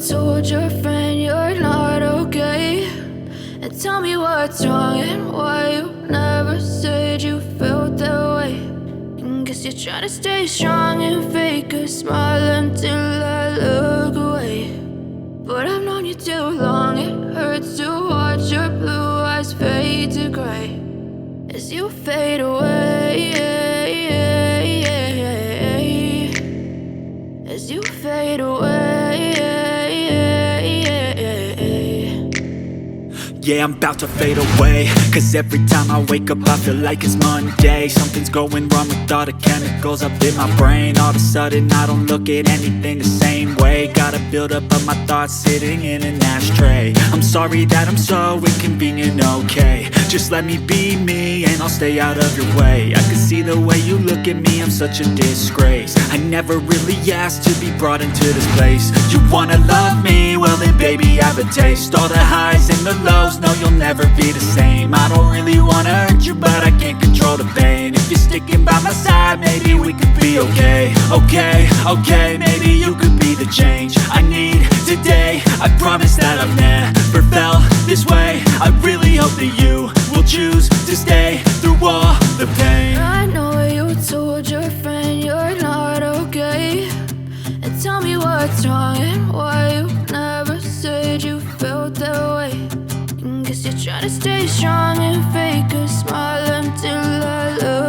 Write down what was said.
told your friend you're not okay, and tell me what's wrong and why you never said you felt that way. And guess you're trying to stay strong and fake a smile until I look away. But I've known you too long, it hurts to watch your blue eyes fade to gray as you fade away, as you fade away. Yeah, I'm about to fade away, cause every time I wake up I feel like it's Monday. Something's going wrong with all the chemicals up in my brain. All of a sudden I don't look at anything the same way. Gotta build up of my thoughts sitting in an ashtray. I'm sorry that I'm so inconvenient, okay. Just let me be me and I'll stay out of your way. I can see the way you look at me, I'm such a disgrace. I never really asked to be brought into this place. You wanna love me? Well then baby I have a taste. All the highs and the lows, no you'll never be the same. I don't really wanna hurt you but I can't control the pain. If you're sticking by my side maybe we could be okay. Okay, maybe you could be the change I need today. I promise that I've never felt this way. I really hope that you will choose to stay through all the pain. I know you told your friend you're not okay, and tell me what's wrong and why you never said you felt that way. And guess you're trying to stay strong and fake a smile until I look